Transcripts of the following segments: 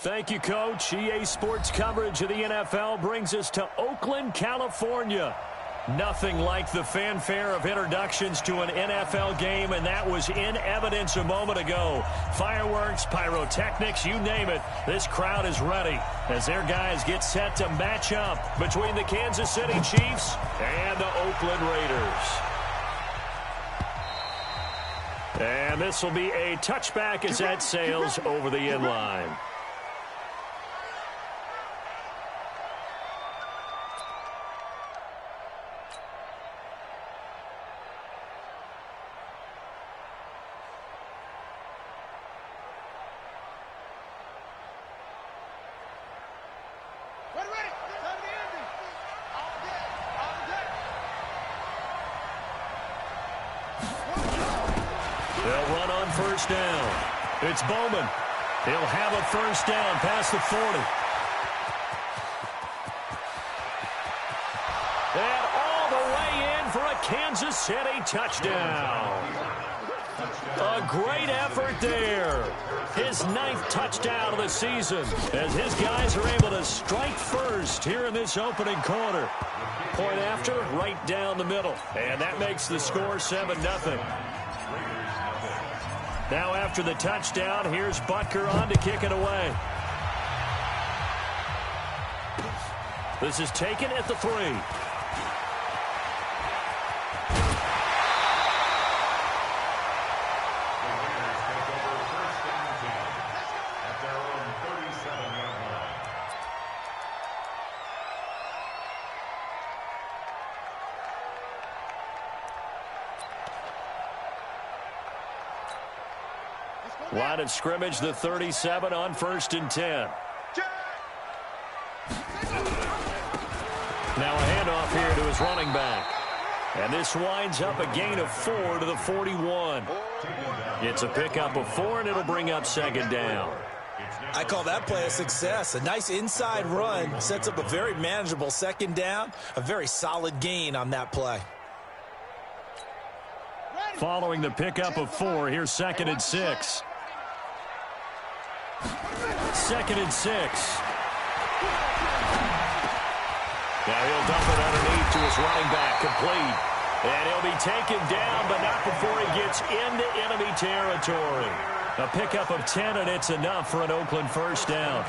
Thank you, Coach. EA Sports coverage of the NFL brings us to Oakland, California. Nothing like the fanfare of introductions to an NFL game, and that was in evidence a moment ago. Fireworks, pyrotechnics, you name it. This crowd is ready as their guys get set to match up between the Kansas City Chiefs and the Oakland Raiders. And this will be a touchback as that sails over the end line. They'll run on first down. It's Bowman. He'll have a first down past the 40. And all the way in for a Kansas City touchdown. A great effort there. His 9th touchdown of the season as his guys are able to strike first here in this opening quarter. Point after, right down the middle. And that makes the score 7-0. Now after the touchdown, here's Butker on to kick it away. This is taken at the 3. Line of scrimmage, the 37 on 1st and 10. Now a handoff here to his running back. And this winds up a gain of 4 to the 41. It's a pickup of 4, and it'll bring up 2nd down. I call that play a success. A nice inside run sets up a very manageable 2nd down. A very solid gain on that play. Following the pickup of 4, here's 2nd and 6. 2nd and 6. Now he'll dump it underneath to his running back, complete. And he'll be taken down, but not before he gets into enemy territory. A pickup of 10, and it's enough for an Oakland first down.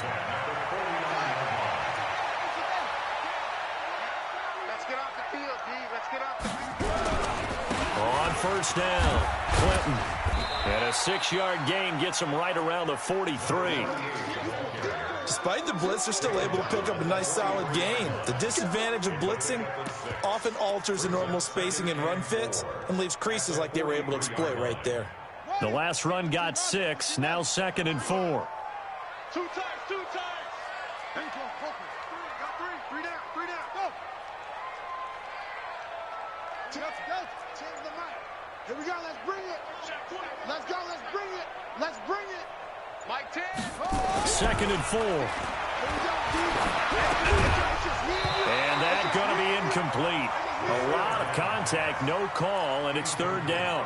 Let's get off the field, D. Let's get off the field. On first down, Clinton. And a 6-yard gain gets him right around the 43. Despite the blitz, they're still able to pick up a nice solid gain. The disadvantage of blitzing often alters the normal spacing and run fits and leaves creases like they were able to exploit right there. The last run got 6, now 2nd and 4. 2 times, 2 times. Got 3 down, 3 down, go. Change the mic. Here we go, let's bring it. Let's go, let's bring it. Let's bring it. Mike 10. 2nd and 4. And that's going to be incomplete. A lot of contact, no call, and it's 3rd down.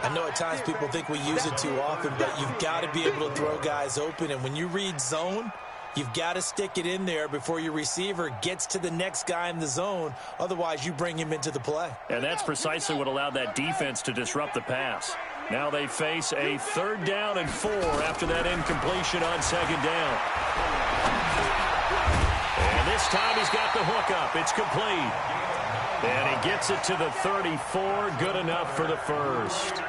I know at times people think we use it too often, but you've got to be able to throw guys open. And when you read zone, you've got to stick it in there before your receiver gets to the next guy in the zone. Otherwise, you bring him into the play. And that's precisely what allowed that defense to disrupt the pass. Now they face a 3rd down and 4 after that incompletion on 2nd down. And this time he's got the hook up. It's complete. And he gets it to the 34. Good enough for the first.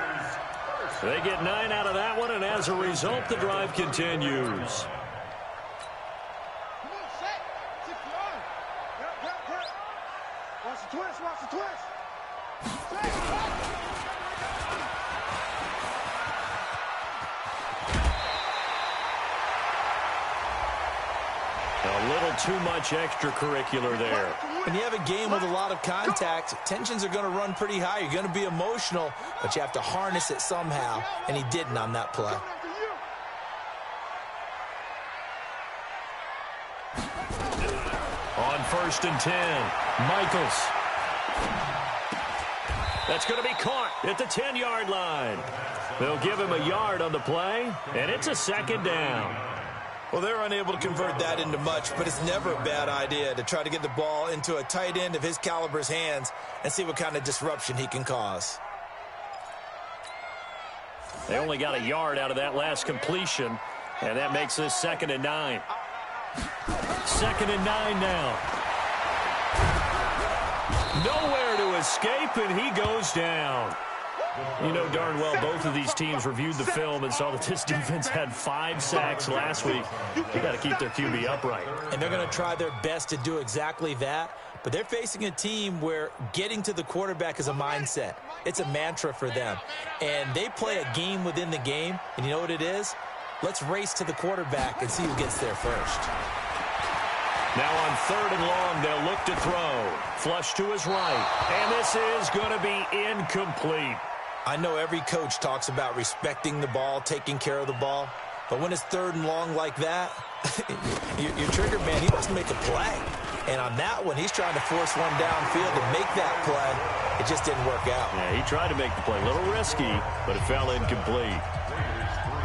They get 9 out of that one, and as a result, the drive continues. Watch the twist, watch the twist. A little too much extracurricular there. When you have a game with a lot of contact, tensions are going to run pretty high. You're going to be emotional, but you have to harness it somehow, and he didn't on that play. 1st and 10. Michaels. That's going to be caught at the 10-yard line. They'll give him a yard on the play, and it's a 2nd down. Well, they're unable to convert that into much, but it's never a bad idea to try to get the ball into a tight end of his caliber's hands and see what kind of disruption he can cause. They only got a yard out of that last completion, and that makes this 2nd and 9. 2nd and 9 now. Nowhere to escape, and he goes down. You know darn well both of these teams reviewed the film and saw that this defense had 5 sacks last week. They got to keep their QB upright. And they're going to try their best to do exactly that. But they're facing a team where getting to the quarterback is a mindset. It's a mantra for them. And they play a game within the game. And you know what it is? Let's race to the quarterback and see who gets there first. Now on 3rd and long, they'll look to throw. Flush to his right. And this is going to be incomplete. I know every coach talks about respecting the ball, taking care of the ball. But when it's 3rd and long like that, your trigger man, he must make a play. And on that one, he's trying to force one downfield to make that play. It just didn't work out. Yeah, he tried to make the play. A little risky, but it fell incomplete.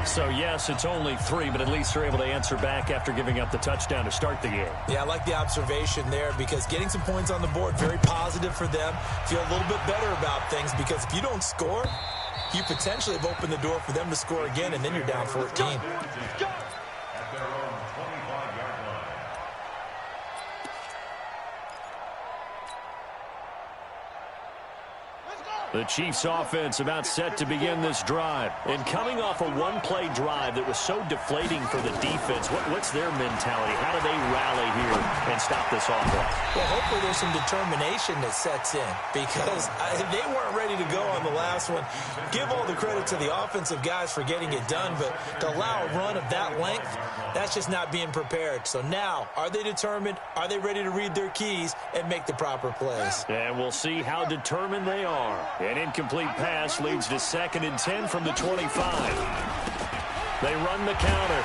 So, yes, it's only 3, but at least they're able to answer back after giving up the touchdown to start the game. Yeah, I like the observation there because getting some points on the board, very positive for them. Feel a little bit better about things because if you don't score, you potentially have opened the door for them to score again, and then you're down 14. The Chiefs offense about set to begin this drive. And coming off a one-play drive that was so deflating for the defense, what's their mentality? How do they rally here and stop this offense? Well, hopefully there's some determination that sets in because they weren't ready to go on the last one. Give all the credit to the offensive guys for getting it done, but to allow a run of that length, that's just not being prepared. So now, are they determined? Are they ready to read their keys and make the proper plays? And we'll see how determined they are. An incomplete pass leads to 2nd and 10 from the 25. They run the counter.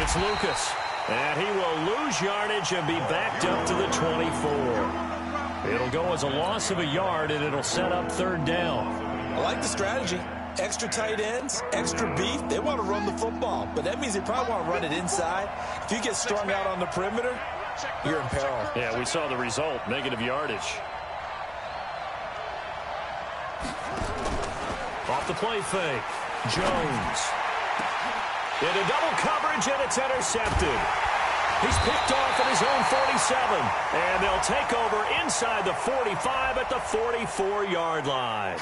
It's Lucas. And he will lose yardage and be backed up to the 24. It'll go as a loss of a yard, and it'll set up 3rd down. I like the strategy. Extra tight ends, extra beef. They want to run the football, but that means they probably want to run it inside. If you get strung out on the perimeter, you're in peril. Yeah, we saw the result, negative yardage. Off the play fake, Jones. Into double coverage, and it's intercepted. He's picked off at his own 47, and they'll take over inside the 45 at the 44-yard line.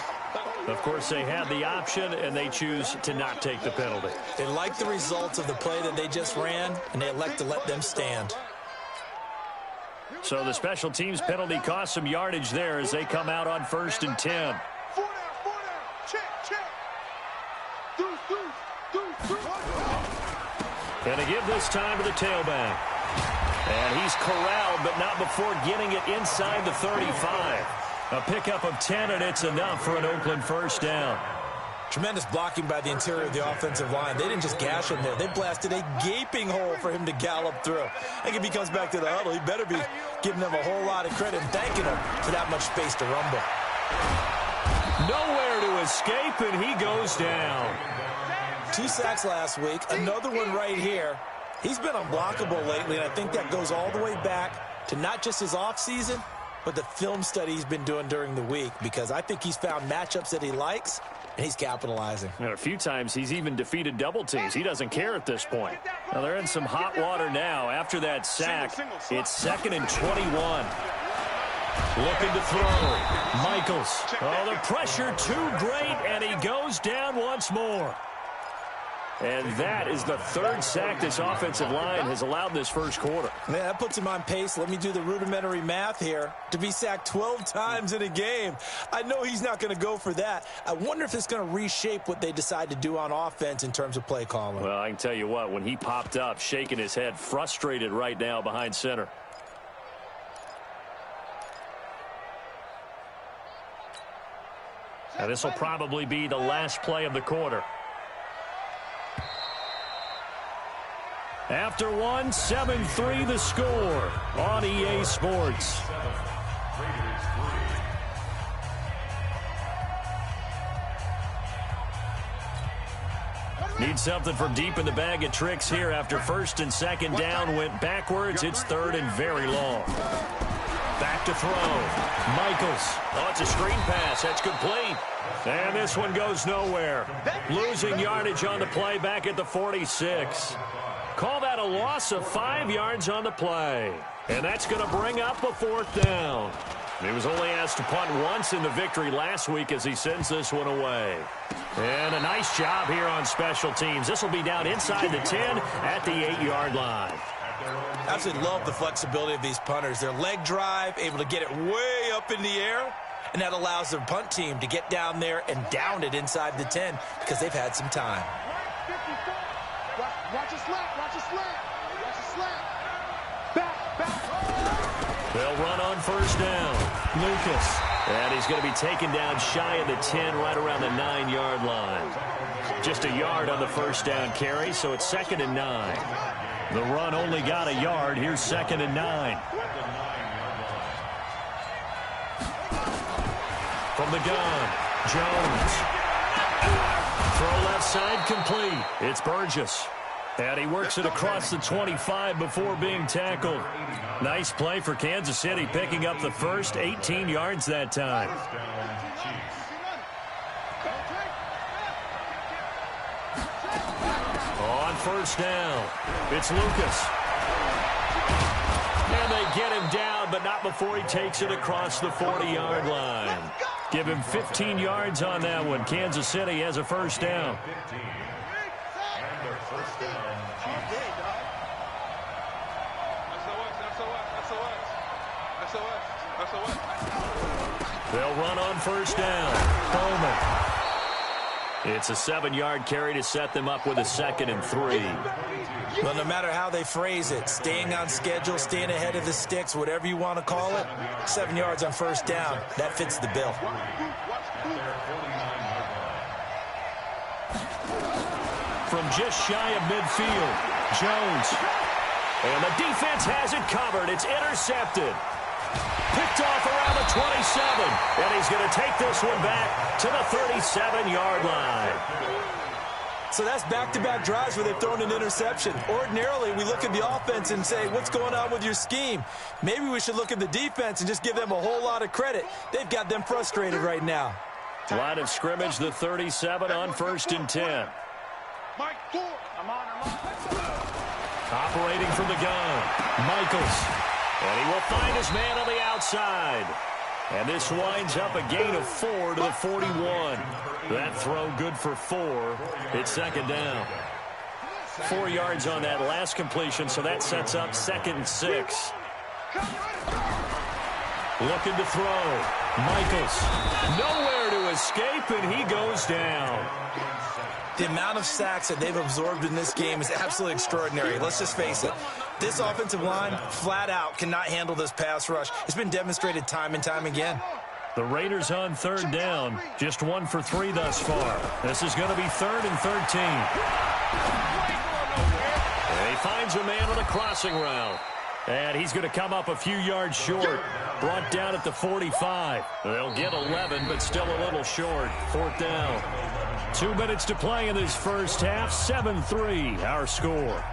Of course, they had the option, and they choose to not take the penalty. They like the results of the play that they just ran, and they elect to let them stand. So the special teams penalty cost some yardage there as they come out on 1st and 10. And they give this time to the tailback. And he's corralled, but not before getting it inside the 35. A pickup of 10, and it's enough for an Oakland 1st down. Tremendous blocking by the interior of the offensive line. They didn't just gash him there. They blasted a gaping hole for him to gallop through. I think if he comes back to the huddle, he better be giving them a whole lot of credit and thanking them for that much space to rumble. Nowhere to escape, and he goes down. 2 sacks last week, another one right here. He's been unblockable lately, and I think that goes all the way back to not just his offseason, but the film study he's been doing during the week, because I think he's found matchups that he likes, and he's capitalizing. And a few times he's even defeated double teams. He doesn't care at this point. Now they're in some hot water now. After that sack, it's 2nd and 21. Looking to throw. Michaels. Oh, the pressure too great, and he goes down once more. And that is the 3rd sack this offensive line has allowed this first quarter. Man, that puts him on pace. Let me do the rudimentary math here. To be sacked 12 times in a game. I know he's not going to go for that. I wonder if it's going to reshape what they decide to do on offense in terms of play calling. Well, I can tell you what, when he popped up, shaking his head, frustrated right now behind center. Now, this will probably be the last play of the quarter. After one, 7-3 the score on EA Sports. Need something from deep in the bag of tricks here after first and second down went backwards. It's third and very long. Back to throw. Michaels. Oh, it's a screen pass. That's complete. And this one goes nowhere. Losing yardage on the play back at the 46. Call that a loss of 5 yards on the play. And that's going to bring up a fourth down. He was only asked to punt once in the victory last week as he sends this one away. And a nice job here on special teams. This will be down inside the 10 at the 8-yard line. Absolutely love the flexibility of these punters. Their leg drive, able to get it way up in the air, and that allows their punt team to get down there and down it inside the 10 because they've had some time. Watch a slant, watch a slant, watch a slant. Back. They'll run on first down. Lucas. And he's going to be taken down shy of the 10, right around the 9-yard line. Just a yard on the first down carry, so it's 2nd and 9. The run only got a yard. Here's 2nd and 9. From the gun, Jones. Throw left side complete. It's Burgess. And he works it across the 25 before being tackled. Nice play for Kansas City, picking up the first, 18 yards that time. On first down, it's Lucas. And they get him down, but not before he takes it across the 40-yard line. Give him 15 yards on that one. Kansas City has a first down. They'll run on first down. Bowman. It's a 7-yard carry to set them up with a 2nd and 3. Well, no matter how they phrase it, staying on schedule, staying ahead of the sticks, whatever you want to call it, 7 yards on first down, that fits the bill. From just shy of midfield, Jones. And the defense has it covered. It's intercepted. Picked off around the 27. And he's going to take this one back to the 37-yard line. So that's back-to-back drives where they've thrown an interception. Ordinarily, we look at the offense and say, what's going on with your scheme? Maybe we should look at the defense and just give them a whole lot of credit. They've got them frustrated right now. Line of scrimmage, the 37 on 1st and 10. Operating from the gun, Michaels. And he will find his man on the outside. And this winds up a gain of 4 to the 41. That throw good for 4. It's 2nd down. 4 yards on that last completion, so that sets up 2nd and 6. Looking to throw. Michaels. Nowhere to escape, and he goes down. The amount of sacks that they've absorbed in this game is absolutely extraordinary. Let's just face it. This offensive line, flat out, cannot handle this pass rush. It's been demonstrated time and time again. The Raiders on 3rd down. Just 1 for 3 thus far. This is going to be 3rd and 13. And he finds a man on a crossing route. And he's going to come up a few yards short. Brought down at the 45. They'll get 11, but still a little short. 4th down. 2 minutes to play in this first half. 7-3, our score.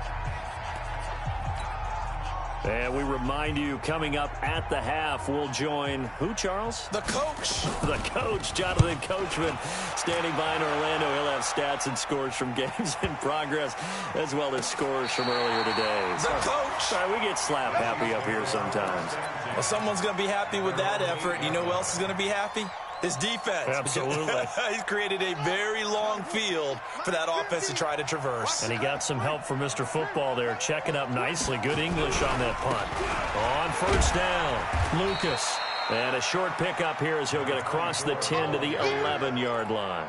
And we remind you, coming up at the half, we'll join who, Charles? The coach. The coach, Jonathan Coachman, standing by in Orlando. He'll have stats and scores from games in progress, as well as scores from earlier today. The coach. Sorry, we get slap happy up here sometimes. Well, someone's going to be happy with that effort. You know who else is going to be happy? His defense. Absolutely. He's created a very long field for that offense to try to traverse. And he got some help from Mr. Football there, checking up nicely. Good English on that punt. On first down, Lucas. And a short pickup here as he'll get across the 10 to the 11-yard line.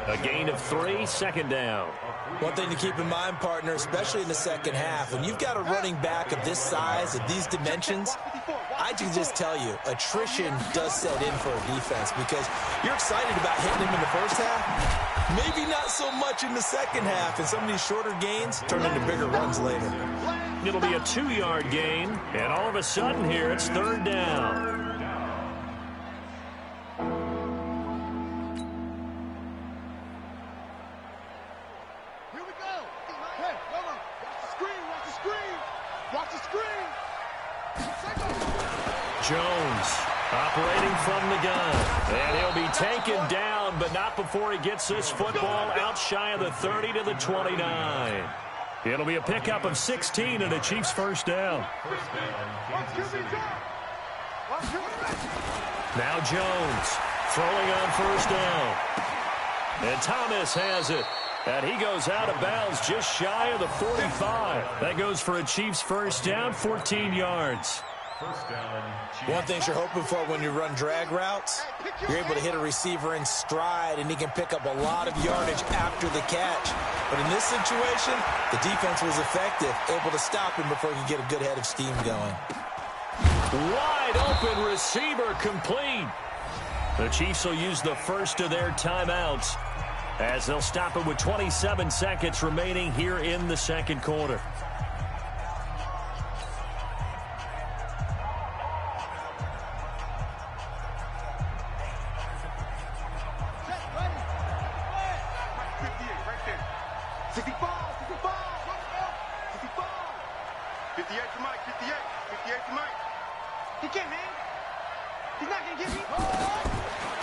A gain of 3, 2nd down. One thing to keep in mind, partner, especially in the second half, when you've got a running back of this size, of these dimensions, I can just tell you, attrition does set in for a defense because you're excited about hitting him in the first half. Maybe not so much in the second half, and some of these shorter gains turn into bigger runs later. It'll be a 2-yard gain, and all of a sudden here it's third down. Jones operating from the gun. And he'll be taken down, but not before he gets this football out shy of the 30 to the 29. It'll be a pickup of 16 and a Chiefs first down. Now Jones throwing on first down. And Thomas has it. And he goes out of bounds just shy of the 45. That goes for a Chiefs first down, 14 yards. One thing you're hoping for when you run drag routes, you're able to hit a receiver in stride, and he can pick up a lot of yardage after the catch. But in this situation, the defense was effective, able to stop him before he could get a good head of steam going. Wide open receiver complete. The Chiefs will use the first of their timeouts as they'll stop it with 27 seconds remaining here in the second quarter.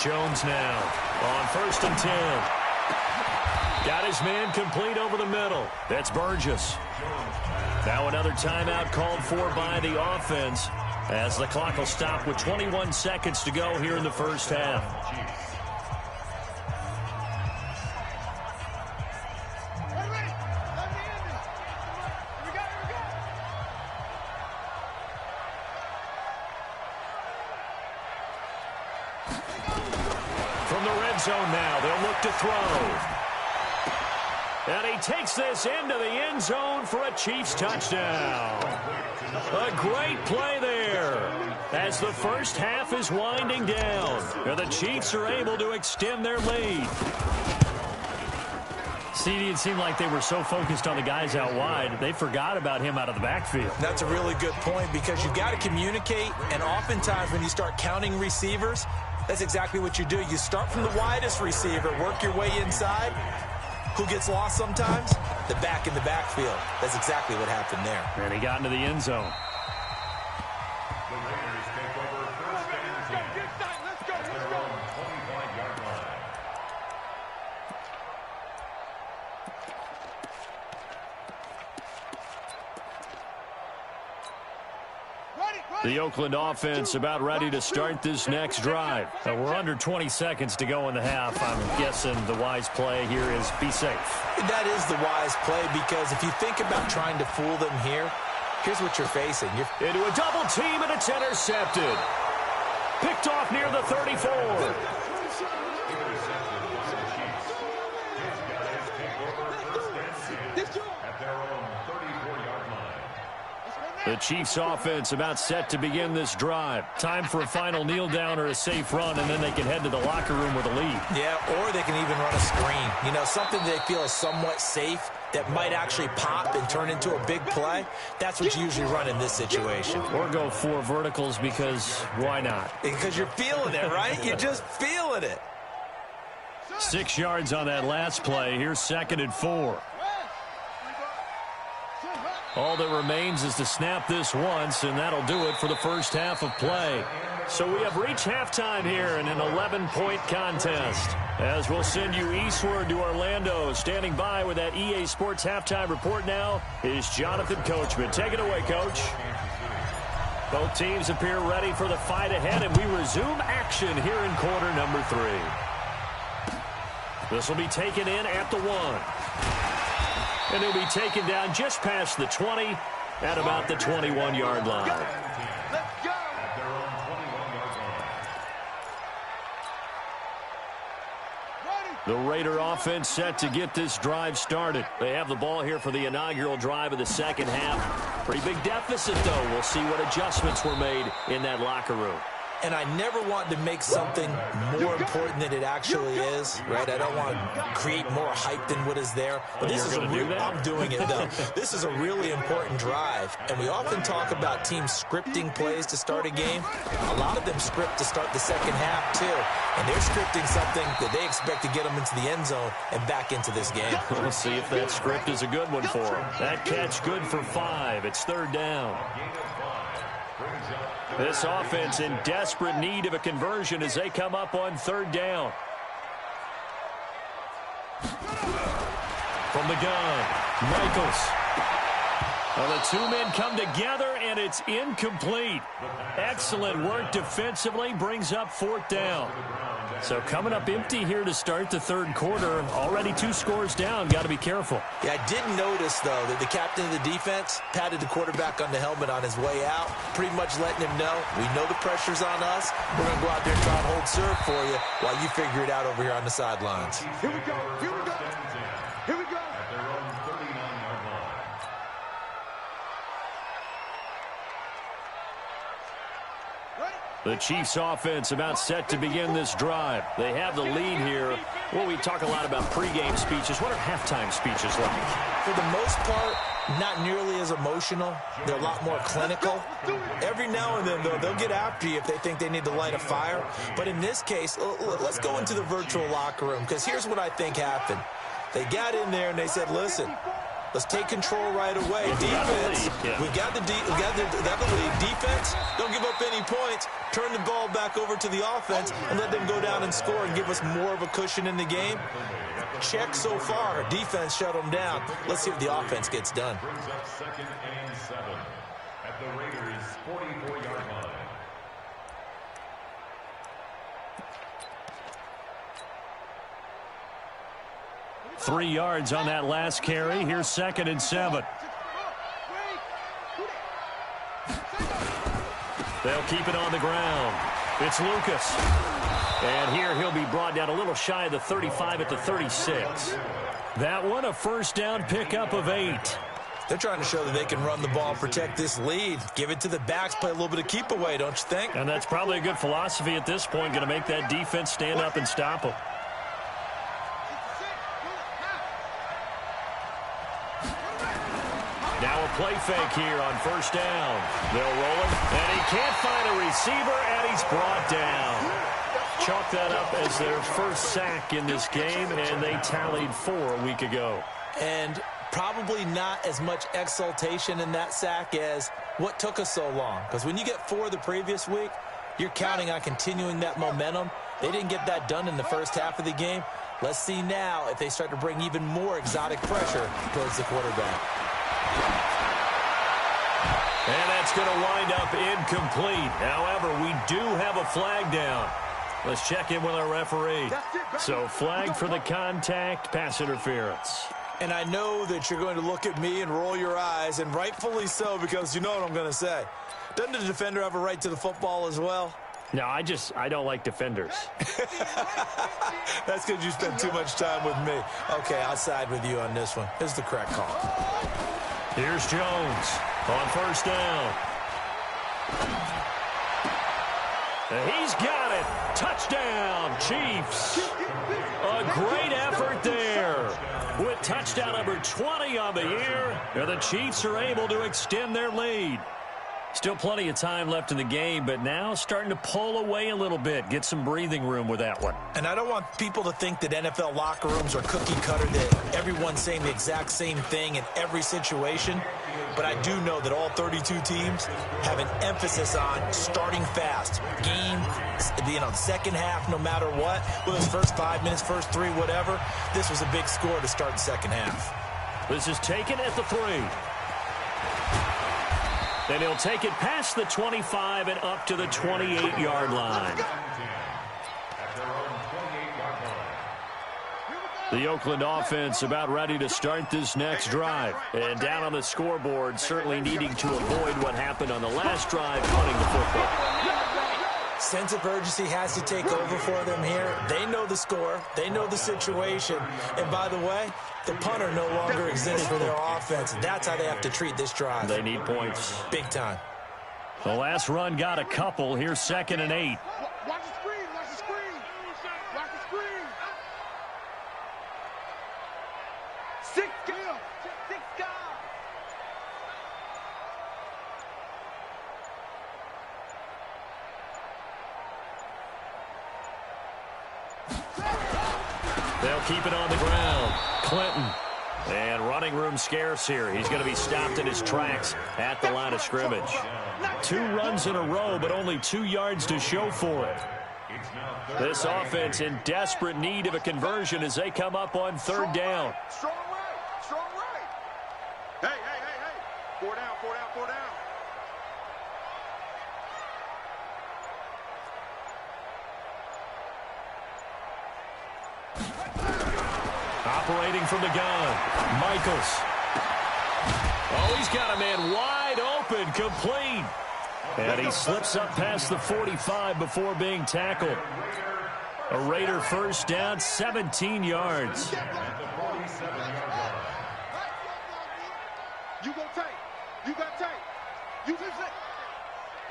Jones now on first and 10. Got his man complete over the middle. That's Burgess. Now another timeout called for by the offense as the clock will stop with 21 seconds to go here in the first half. From the red zone now, they'll look to throw. And he takes this into the end zone for a Chiefs touchdown. A great play there as the first half is winding down. And the Chiefs are able to extend their lead. CD, it seemed like they were so focused on the guys out wide, they forgot about him out of the backfield. That's a really good point because you've got to communicate, and oftentimes when you start counting receivers, that's exactly what you do. You start from the widest receiver, work your way inside. Who gets lost sometimes? The back in the backfield. That's exactly what happened there. And he got into the end zone. The Raiders take over first and 10. Let's go. At their own 25-yard line. The Oakland offense about ready to start this next drive. We're under 20 seconds to go in the half. I'm guessing the wise play here is be safe. That is the wise play because if you think about trying to fool them here, here's what you're facing. Into a double team, and it's intercepted. Picked off near the 34. The Chiefs offense about set to begin this drive. Time for a final kneel down or a safe run, and then they can head to the locker room with a lead. Yeah, or they can even run a screen. You know, something they feel is somewhat safe that might actually pop and turn into a big play. That's what you usually run in this situation. Or go 4 verticals because why not? Because you're feeling it, right? You're just feeling it. 6 yards on that last play. Here's 2nd and 4. All that remains is to snap this once, and that'll do it for the first half of play. So we have reached halftime here in an 11-point contest. As we'll send you eastward to Orlando. Standing by with that EA Sports halftime report now is Jonathan Coachman. Take it away, Coach. Both teams appear ready for the fight ahead, and we resume action here in quarter number 3. This will be taken in at the 1. And he'll be taken down just past the 20 at about the 21-yard line. Let's go. At their own 21-yard line. Ready. The Raider offense set to get this drive started. They have the ball here for the inaugural drive of the second half. Pretty big deficit, though. We'll see what adjustments were made in that locker room. And I never want to make something more important than it actually is, right? I don't want to create more hype than what is there. But this is I'm doing it, though. This is a really important drive. And we often talk about teams scripting plays to start a game. A lot of them script to start the second half, too. And they're scripting something that they expect to get them into the end zone and back into this game. We'll see if that script is a good one for them. That catch good for 5. It's third down. This offense in desperate need of a conversion as they come up on third down. From the gun, Michaels. Well, the two men come together, and it's incomplete. Excellent work defensively, brings up fourth down. So coming up empty here to start the third quarter. Already 2 scores down. Got to be careful. Yeah, I did notice, though, that the captain of the defense patted the quarterback on the helmet on his way out, pretty much letting him know, we know the pressure's on us. We're going to go out there and try and hold serve for you while you figure it out over here on the sidelines. Here we go. Here we go. Here we go. The Chiefs offense about set to begin this drive. They have the lead here. Well, we talk a lot about pregame speeches. What are halftime speeches like? For the most part, not nearly as emotional. They're a lot more clinical. Every now and then, though, they'll get after you if they think they need to light a fire. But in this case, let's go into the virtual locker room, because here's what I think happened. They got in there and they said, listen, let's take control right away. Defense, we got the lead. Defense, don't give up any points. Turn the ball back over to the offense and let them go down and score and give us more of a cushion in the game. Check so far. Defense shut them down. Let's see if the offense gets done. Brings up 2nd and 7 at the Raiders' 44-yard line. Three yards on that last carry. Here's 2nd and 7. They'll keep it on the ground. It's Lucas. And here he'll be brought down a little shy of the 35 at the 36. That one a first down pickup of 8. They're trying to show that they can run the ball, protect this lead. Give it to the backs, play a little bit of keep away, don't you think? And that's probably a good philosophy at this point. Going to make that defense stand up and stop them. Now a play fake here on first down. They'll roll him, and he can't find a receiver, and he's brought down. Chalk that up as their first sack in this game, and they tallied 4 a week ago. And probably not as much exultation in that sack as what took us so long. Because when you get 4 the previous week, you're counting on continuing that momentum. They didn't get that done in the first half of the game. Let's see now if they start to bring even more exotic pressure towards the quarterback. And that's going to wind up incomplete. However, we do have a flag down. Let's check in with our referee. So flag for the contact, pass interference. And I know that you're going to look at me and roll your eyes, and rightfully so, because you know what I'm going to say. Doesn't the defender have a right to the football as well? No, I don't like defenders. That's because you spend too much time with me. Okay, I'll side with you on this one. This is the correct call. Here's Jones on first down. He's got it. Touchdown, Chiefs. A great effort there. With touchdown number 20 on the year, and the Chiefs are able to extend their lead. Still plenty of time left in the game, but now starting to pull away a little bit. Get some breathing room with that one. And I don't want people to think that NFL locker rooms are cookie cutter, that everyone's saying the exact same thing in every situation. But I do know that all 32 teams have an emphasis on starting fast. Game, the second half, no matter what. Whether it's first 5 minutes, first 3, whatever. This was a big score to start the second half. This is taken at the 3. Then he'll take it past the 25 and up to the 28-yard line. The Oakland offense about ready to start this next drive. And down on the scoreboard, certainly needing to avoid what happened on the last drive, punting the football. Sense of urgency has to take over for them here. They know the score. They know the situation. And by the way, the punter no longer exists for their offense. That's how they have to treat this drive. They need points. Big time. The last run got a couple. Here's 2nd and 8. Watch the screen. Watch the screen. Watch the screen. 6 kill. 6 guys. They'll keep it on the ground. Clinton. And running room scarce here. He's going to be stopped in his tracks at the line of scrimmage. 2 runs in a row, but only 2 yards to show for it. This offense in desperate need of a conversion as they come up on 3rd down. Strong right. Strong right. Hey. 4 down. 4 down. 4 down. Operating from the gun, Michaels. Oh, he's got a man wide open, complete. And he slips up past the 45 before being tackled. A Raider first down, 17 yards. You go tight. You got tight. You can say.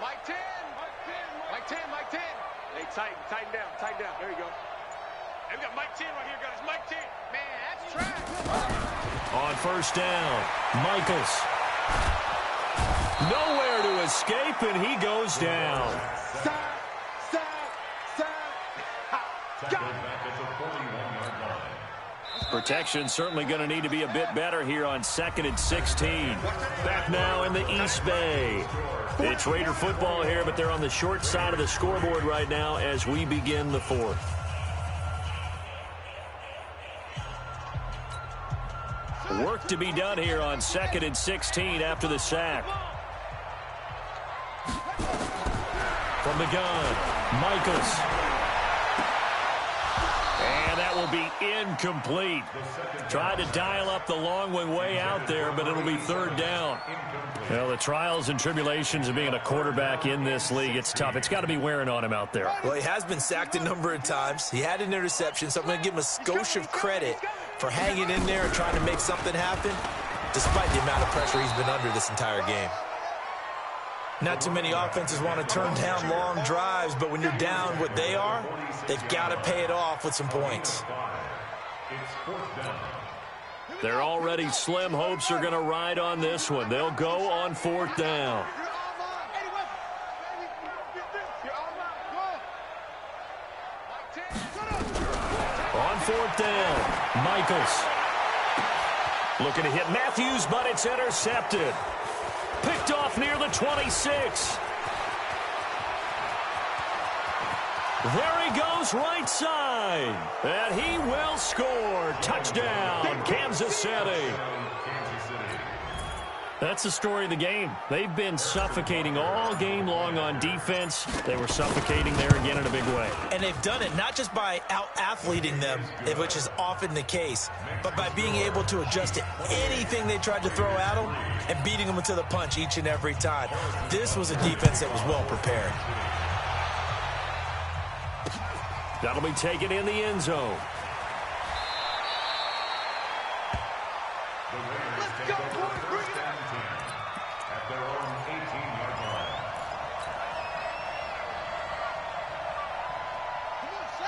Mike 10. Mike 10. Hey, tighten down. There you go. Hey, we got Mike 10 right here, guys. Mike 10. Man, that's trash. On first down, Michaels. Nowhere to escape, and he goes down. Side. Protection certainly going to need to be a bit better here on 2nd and 16. Back now in the East Bay. It's Raider football here, but they're on the short side of the scoreboard right now as we begin the 4th. Work to be done here on 2nd and 16 after the sack. From the gun, Michaels. And that will be incomplete. Tried to dial up the long one way out there, but it'll be 3rd down. Well, the trials and tribulations of being a quarterback in this league, it's tough. It's got to be wearing on him out there. Well, he has been sacked a number of times. He had an interception, so I'm going to give him a skosh of credit for hanging in there and trying to make something happen, despite the amount of pressure he's been under this entire game. Not too many offenses want to turn down long drives, but when you're down what they are, they've got to pay it off with some points. Their already slim hopes are going to ride on this one. They'll go on 4th down. On 4th down, Michaels. Looking to hit Matthews, but it's intercepted. Picked off near the 26. There he goes right side. And he will score. Touchdown, Kansas City. That's the story of the game. They've been suffocating all game long on defense. They were suffocating there again in a big way. And they've done it not just by out-athleting them, which is often the case, but by being able to adjust to anything they tried to throw at them and beating them to the punch each and every time. This was a defense that was well prepared. That'll be taken in the end zone.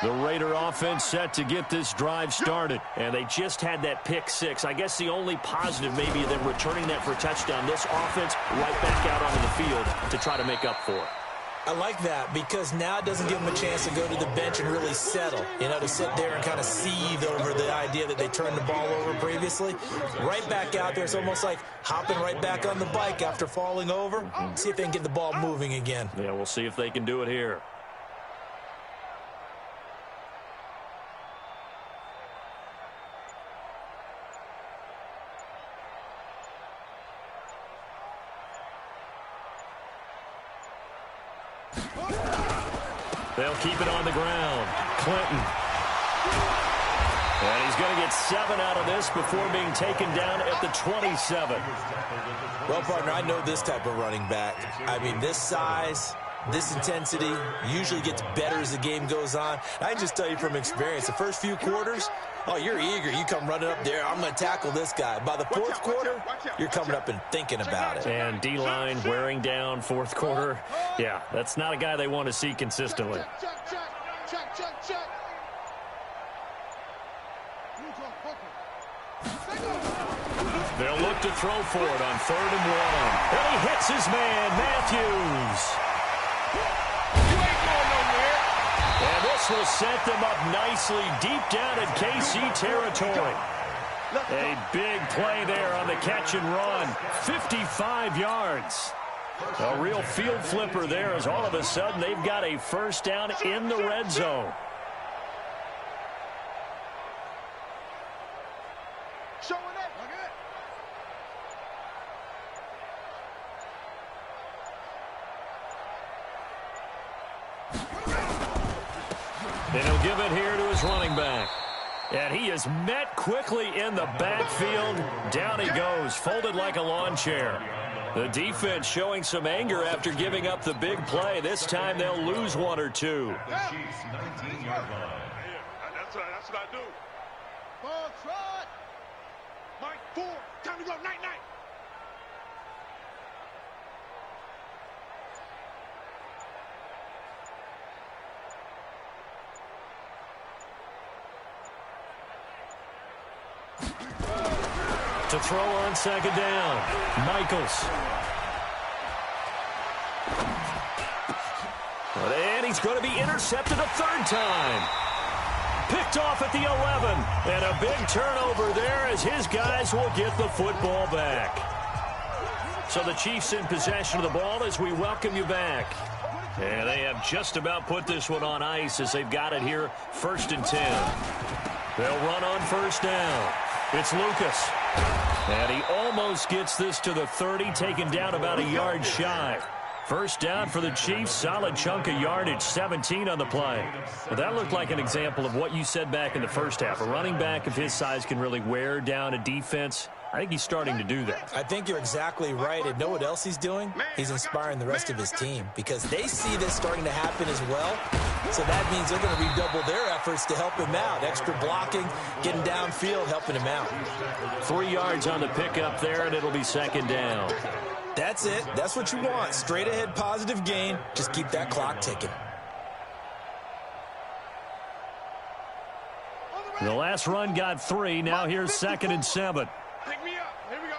The Raider offense set to get this drive started, and they just had that pick 6. I guess the only positive maybe them returning that for a touchdown. This offense right back out onto the field to try to make up for it. I like that because now it doesn't give them a chance to go to the bench and really settle, to sit there and kind of seethe over the idea that they turned the ball over previously. Right back out there, it's almost like hopping right back on the bike after falling over. See if they can get the ball moving again. Yeah, we'll see if they can do it here. They'll keep it on the ground. Clinton. And he's going to get 7 out of this before being taken down at the 27. Well, partner, I know this type of running back. I mean, this size, this intensity usually gets better as the game goes on. I can just tell you from experience, the first few quarters, oh, you're eager. You come running up there. I'm going to tackle this guy. By the fourth quarter, you're coming up and thinking about it. And D-line wearing down fourth quarter. Yeah, that's not a guy they want to see consistently. Check. They'll look to throw for it on 3rd and 1. And he hits his man, Matthews. You ain't going nowhere. And this will set them up nicely deep down in KC territory. A big play there on the catch and run. 55 yards. A real field flipper there as all of a sudden they've got a first down in the red zone. Showing up. And he'll give it here to his running back. And he is met quickly in the backfield. Down he goes, folded like a lawn chair. The defense showing some anger after giving up the big play. This time they'll lose 1 or 2. The Chiefs' 19-yard line. That's what I do. Ball trot. Mike 4. Time to go. Night. To throw on 2nd down, Michaels. And he's going to be intercepted a 3rd time. Picked off at the 11. And a big turnover there as his guys will get the football back. So the Chiefs in possession of the ball as we welcome you back. And they have just about put this one on ice as they've got it here 1st and 10. They'll run on 1st down. It's Lucas. And he almost gets this to the 30, taken down about a yard shy. First down for the Chiefs, solid chunk of yardage, 17 on the play. Well, that looked like an example of what you said back in the first half. A running back of his size can really wear down a defense. I think he's starting to do that. I think you're exactly right. And know what else he's doing? He's inspiring the rest of his team because they see this starting to happen as well. So that means they're going to redouble their efforts to help him out. Extra blocking, getting downfield, helping him out. 3 yards on the pickup there, and it'll be 2nd down. That's it. That's what you want. Straight ahead positive gain. Just keep that clock ticking. The last run got 3. Now here's 2nd and 7. Pick me up. Here we go.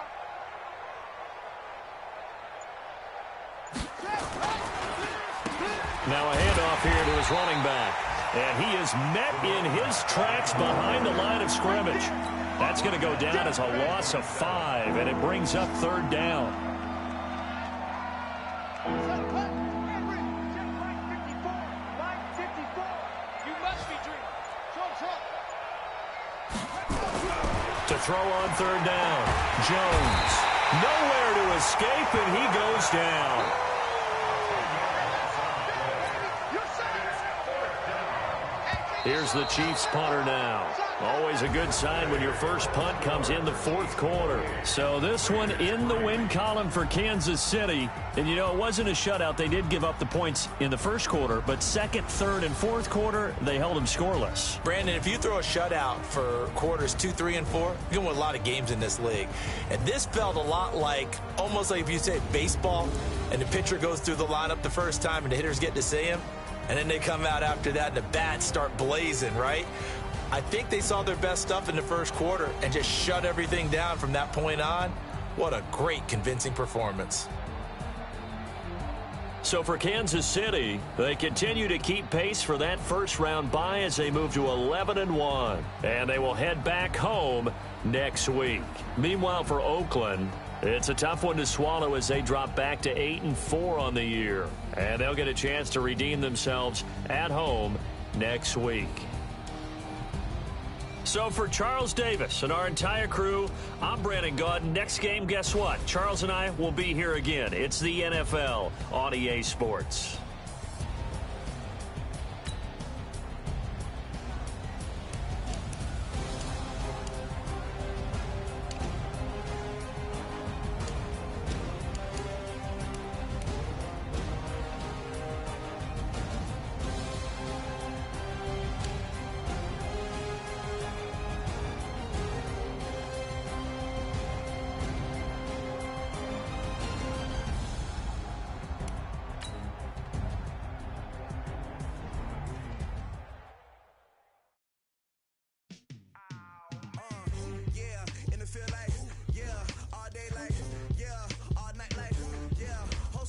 Now a handoff here to his running back. And he is met in his tracks behind the line of scrimmage. That's going to go down as a loss of 5, and it brings up 3rd down. To throw on 3rd down, Jones. Nowhere to escape, and he goes down. Here's the Chiefs punter now. Always a good sign when your first punt comes in the 4th quarter. So this one in the win column for Kansas City. And, you know, it wasn't a shutout. They did give up the points in the 1st quarter. But 2nd, 3rd, and 4th quarter, they held them scoreless. Brandon, if you throw a shutout for quarters 2, 3, and 4, you're going to win a lot of games in this league. And this felt a lot like, almost like if you say baseball, and the pitcher goes through the lineup the first time and the hitters get to see him. And then they come out after that and the bats start blazing, right? I think they saw their best stuff in the 1st quarter and just shut everything down from that point on. What a great, convincing performance. So for Kansas City, they continue to keep pace for that first-round bye as they move to 11-1. And they will head back home next week. Meanwhile, for Oakland, it's a tough one to swallow as they drop back to 8-4 on the year. And they'll get a chance to redeem themselves at home next week. So for Charles Davis and our entire crew, I'm Brandon Gaudin. Next game, guess what? Charles and I will be here again. It's the NFL on EA Sports.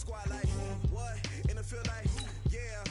squad like, what? In the field like, yeah.